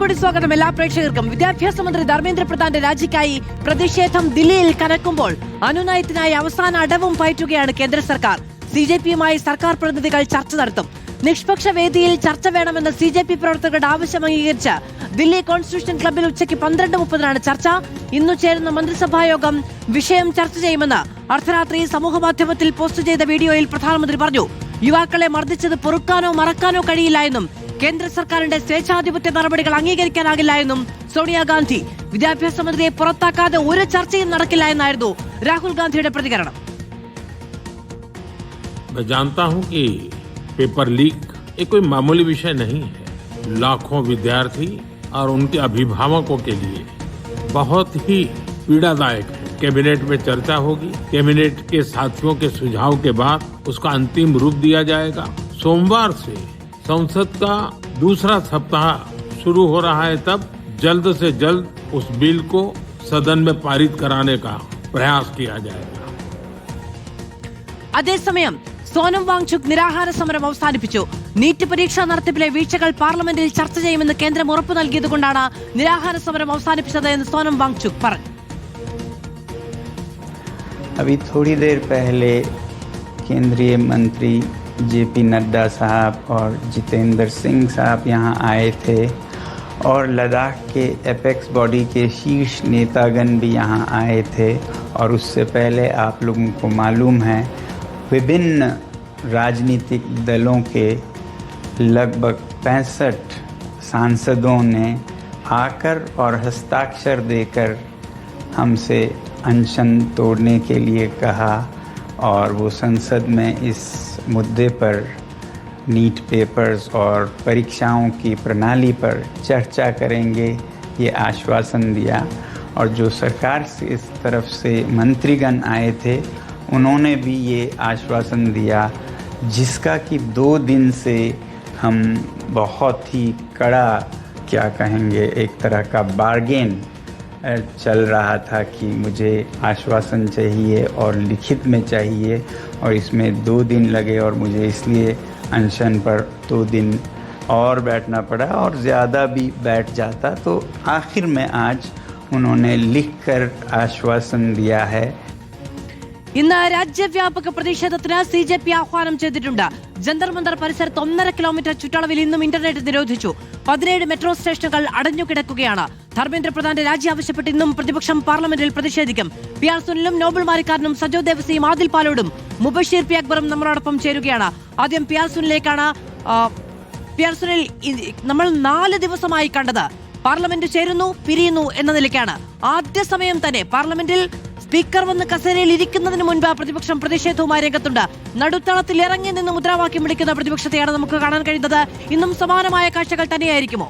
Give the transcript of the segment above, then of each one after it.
സ്വാഗതം എല്ലാ പ്രേക്ഷകർക്കും. വിദ്യാഭ്യാസ മന്ത്രി ധർമ്മേന്ദ്ര പ്രധാന്റെ രാജിക്കായി പ്രതിഷേധം ദില്ലിയിൽ കനക്കുമ്പോൾ അനുനയത്തിനായി അവസാന അടവും പയറ്റുകയാണ് കേന്ദ്ര സർക്കാർ. സിജെപിയുമായി സർക്കാർ പ്രതിനിധികൾ ചർച്ച നടത്തും. നിഷ്പക്ഷ വേദിയിൽ ചർച്ച വേണമെന്ന സിജെപി പ്രവർത്തകരുടെ ആവശ്യം അംഗീകരിച്ച് ദില്ലി കോൺസ്റ്റിറ്റ്യൂഷൻ ക്ലബ്ബിൽ ഉച്ചയ്ക്ക് 12:30 ചർച്ച. ഇന്നു ചേരുന്ന മന്ത്രിസഭാ യോഗം വിഷയം ചർച്ച ചെയ്യുമെന്ന് അർദ്ധരാത്രി സമൂഹമാധ്യമത്തിൽ പോസ്റ്റ് ചെയ്ത വീഡിയോയിൽ പ്രധാനമന്ത്രി പറഞ്ഞു. യുവാക്കളെ മർദ്ദിച്ചത് പൊറുക്കാനോ മറക്കാനോ കഴിയില്ല എന്നും കേന്ദ്ര സർക്കാരിന്റെ സ്വേച്ഛാധിപത്യ നടപടികൾ അംഗീകരിക്കാനാകില്ല എന്നും സോണിയാഗാന്ധി. വിദ്യാഭ്യാസ മന്ത്രിയെ പുറത്താക്കാതെ ഒരു ചർച്ചയും നടക്കില്ല എന്നായിരുന്നു രാഹുൽ ഗാന്ധിയുടെ പ്രതികരണം. मैं जानता हूं कि पेपर लीक ये कोई मामूली विषय नहीं है. लाखों विद्यार्थी और उनके अभिभावकों के लिए बहुत ही पीड़ादायक है. कैबिनेट में चर्चा होगी. कैबिनेट के साथियों के सुझाव के बाद उसका अंतिम रूप दिया जाएगा. सोमवार से संसद का दूसरा सप्ताह शुरू हो रहा है. तब जल्द से जल्द उस बिल को सदन में पारित कराने का प्रयास किया जाएगा. അതേസമയം സോനം വാങ്ചുക് നിരാഹാര സമരം അവസാനിപ്പിച്ചു. നീറ്റ് പരീക്ഷാ നടത്തിപ്പിലെ വീഴ്ചകൾ പാർലമെന്റിൽ ചർച്ച ചെയ്യുമെന്ന് കേന്ദ്രം ഉറപ്പു നൽകിയതുകൊണ്ടാണ് നിരാഹാര സമരം അവസാനിപ്പിച്ചത് എന്ന് സോനം വാങ്ചുക് പറഞ്ഞു. अभी थोड़ी देर पहले केंद्रीय मंत्री जेपी नड्डा साहब और जितेंद्र सिंह साहब यहाँ आए थे और लद्दाख के एपेक्स बॉडी के शीर्ष नेतागण भी यहाँ आए थे. और उससे पहले आप लोगों को मालूम है विभिन्न राजनीतिक दलों के लगभग 65 सांसदों ने आकर और हस्ताक्षर देकर हमसे अनशन तोड़ने के लिए कहा. और वो संसद में इस मुद्दे पर नीट पेपर्स और परीक्षाओं की प्रणाली पर चर्चा करेंगे ये आश्वासन दिया. और जो सरकार से इस तरफ से मंत्रीगण आए थे उन्होंने भी ये आश्वासन दिया, जिसका कि 2 दिन से हम बहुत ही कड़ा क्या कहेंगे एक तरह का बार्गेन चल रहा था कि मुझे आश्वासन चाहिए और लिखित में चाहिए. और इसमें 2 दिन लगे और मुझे इसलिए अनशन पर 2 दिन और बैठना पड़ा. और ज़्यादा भी बैठ जाता तो आखिर में आज उन्होंने लिखकर आश्वासन दिया है. ഇന്ന് രാജ്യവ്യാപക പ്രതിഷേധത്തിന് സിജെപി ആഹ്വാനം ചെയ്തിട്ടുണ്ട്. ജന്തർ മന്ദർ പരിസരത്ത് 1.5 കിലോമീറ്റർ ചുറ്റളവിൽ ഇന്നും ഇന്റർനെറ്റ് നിരോധിച്ചു. 17 മെട്രോ സ്റ്റേഷനുകൾ അടഞ്ഞുകിടക്കുകയാണ്. ധർമ്മേന്ദ്ര പ്രധാന്റെ രാജി ആവശ്യപ്പെട്ട് ഇന്നും പ്രതിപക്ഷം പാർലമെന്റിൽ പ്രതിഷേധിക്കും. പി ആർ സുനിലും നോബൽ മാരിക്കാരനും സജോ ദേവസിയും ആദിൽ പാലോടും മുബഷീർ പി അക്ബറും നമ്മളോടൊപ്പം ചേരുകയാണ്. ആദ്യം പി ആർ സുനിലേക്കാണ്. പി ആർ സുനിൽ, നമ്മൾ 4 ദിവസമായി കണ്ടത് പാർലമെന്റ് ചേരുന്നു പിരിയുന്നു എന്ന നിലയ്ക്കാണ്. ആദ്യ സമയം തന്നെ പാർലമെന്റിൽ സ്പീക്കർ വന്ന് കസേരയിൽ ഇരിക്കുന്നതിന് മുൻപ് പ്രതിപക്ഷം പ്രതിഷേധവുമായി രംഗത്തുണ്ട്. നടുത്തളത്തിൽ ഇറങ്ങി നിന്ന് മുദ്രാവാക്യം വിളിക്കുന്ന പ്രതിപക്ഷത്തെയാണ് നമുക്ക് കാണാൻ കഴിയുന്നത്. ഇന്നും സമാനമായ കാഴ്ചകൾ തന്നെയായിരിക്കുമോ?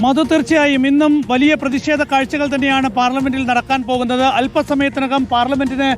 മധു, തീർച്ചയായും ഇന്നും വലിയ പ്രതിഷേധ കാഴ്ചകൾ തന്നെയാണ് പാർലമെന്റിൽ നടക്കാൻ പോകുന്നത്. അല്പസമയത്തിനകം പാർലമെന്റിന്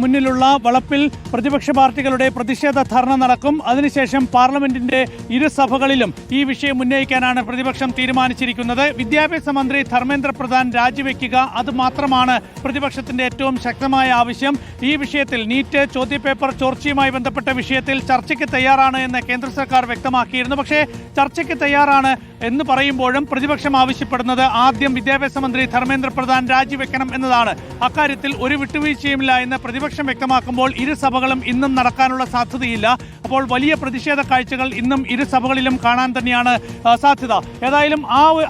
മുന്നിലുള്ള വളപ്പിൽ പ്രതിപക്ഷ പാർട്ടികളുടെ പ്രതിഷേധ ധർണ നടക്കും. അതിനുശേഷം പാർലമെന്റിന്റെ ഇരുസഭകളിലും ഈ വിഷയം ഉന്നയിക്കാനാണ് പ്രതിപക്ഷം തീരുമാനിച്ചിരിക്കുന്നത്. വിദ്യാഭ്യാസ മന്ത്രി ധർമ്മേന്ദ്ര പ്രധാൻ രാജിവെക്കുക, അത് മാത്രമാണ് പ്രതിപക്ഷത്തിന്റെ ഏറ്റവും ശക്തമായ ആവശ്യം. ഈ വിഷയത്തിൽ നീറ്റ് ചോദ്യപേപ്പർ ചോർച്ചയുമായി ബന്ധപ്പെട്ട വിഷയത്തിൽ ചർച്ചയ്ക്ക് തയ്യാറാണ് എന്ന് കേന്ദ്ര സർക്കാർ വ്യക്തമാക്കിയിരുന്നു. പക്ഷേ ചർച്ചയ്ക്ക് തയ്യാറാണ് എന്ന് പറയുമ്പോഴും പ്രതിപക്ഷം ആവശ്യപ്പെടുന്നത് ആദ്യം വിദ്യാഭ്യാസ മന്ത്രി ധർമ്മേന്ദ്ര പ്രധാൻ രാജിവെക്കണം എന്നതാണ്. അക്കാര്യത്തിൽ ഒരു വിട്ടുവീഴ്ചയുമില്ല എന്ന് പ്രതിപക്ഷം വ്യക്തമാക്കുമ്പോൾ ഇരുസഭകളും ഇന്നും നടക്കാനുള്ള സാധ്യതയില്ല. അപ്പോൾ വലിയ പ്രതിഷേധ കാഴ്ചകൾ ഇന്നും ഇരുസഭകളിലും കാണാൻ തന്നെയാണ് സാധ്യത. ഏതായാലും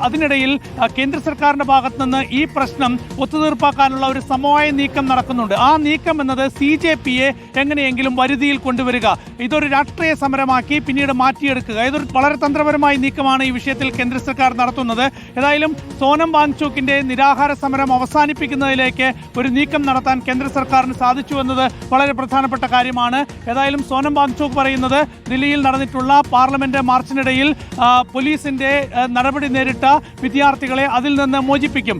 അതിനിടയിൽ കേന്ദ്ര സർക്കാരിന്റെ ഭാഗത്ത് നിന്ന് ഈ പ്രശ്നം ഒത്തുതീർപ്പാക്കാനുള്ള ഒരു സമവായ നീക്കം നടക്കുന്നുണ്ട്. ആ നീക്കം എന്നത് സിജെപിയെ എങ്ങനെയെങ്കിലും വരുതിയിൽ കൊണ്ടുവരിക, ഇതൊരു രാഷ്ട്രീയ സമരമാക്കി പിന്നീട് മാറ്റിയെടുക്കുക, ഇതൊരു വളരെ തന്ത്രപരമായ നീക്കമാണ് ഈ വിഷയത്തിൽ കേന്ദ്ര സർക്കാർ നടത്തുന്നത്. ഏതായാലും സോനം വാങ്ചുക്കിന്റെ നിരാഹാര സമരം അവസാനിപ്പിക്കുന്നതിലേക്ക് ഒരു നീക്കം നടത്താൻ കേന്ദ്ര സർക്കാരിന് സാധിച്ചു എന്നത് വളരെ പ്രധാനപ്പെട്ട കാര്യമാണ്. ഏതായാലും സോനം വാങ്ചുക്ക് പറയുന്നത് ദില്ലിയിൽ നടന്നിട്ടുള്ള പാർലമെന്റ് മാർച്ചിനിടയിൽ പോലീസിന്റെ നടപടി നേരിട്ട വിദ്യാർത്ഥികളെ അതിൽ നിന്ന് മോചിപ്പിക്കും,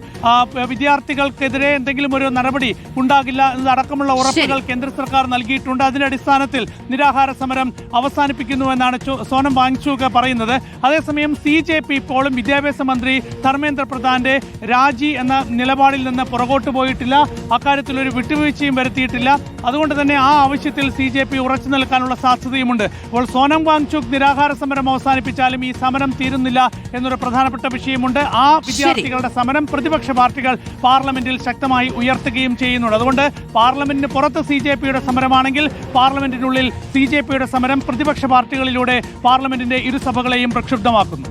വിദ്യാർത്ഥികൾക്കെതിരെ എന്തെങ്കിലും ഒരു നടപടി ഉണ്ടാകില്ല എന്നതടക്കമുള്ള ഉറപ്പുകൾ കേന്ദ്ര സർക്കാർ നൽകിയിട്ടുണ്ട്. അതിന്റെ അടിസ്ഥാനത്തിൽ നിരാഹാര സമരം അവസാനിപ്പിക്കുന്നുവെന്നാണ് സോനം വാങ്ചുക്ക് പറയുന്നത്. അതേസമയം സിജെപി ഇപ്പോഴും വിദ്യാഭ്യാസ മന്ത്രി ധർമ്മേന്ദ്ര പ്രധാന്റെ രാജി എന്ന നിലപാടിൽ നിന്ന് പുറകോട്ട് പോയിട്ടില്ല. അക്കാര്യത്തിൽ ഒരു വിട്ടുവീഴ്ചയും വരുത്തിയിട്ടില്ല. അതുകൊണ്ട് തന്നെ ആ ആവശ്യത്തിൽ CJP ഉറച്ചു നിൽക്കാനുള്ള സാധ്യതയുമുണ്ട്. അപ്പോൾ സോനം വാങ്ചുക് നിരാഹാര സമരം അവസാനിപ്പിച്ചാലും ഈ സമരം തീരുന്നില്ല എന്നൊരു പ്രധാനപ്പെട്ട വിഷയമുണ്ട്. ആ വിദ്യാർത്ഥികളുടെ സമരം പ്രതിപക്ഷ പാർട്ടികൾ പാർലമെന്റിൽ ശക്തമായി ഉയർത്തുകയും ചെയ്യുന്നുണ്ട്. അതുകൊണ്ട് പാർലമെന്റിന് പുറത്ത് CJPയുടെ സമരമാണെങ്കിൽ പാർലമെന്റിനുള്ളിൽ CJPയുടെ സമരം പ്രതിപക്ഷ പാർട്ടികളിലൂടെ പാർലമെന്റിന്റെ ഇരുസഭകളെയും പ്രക്ഷുബ്ധമാക്കുന്നു.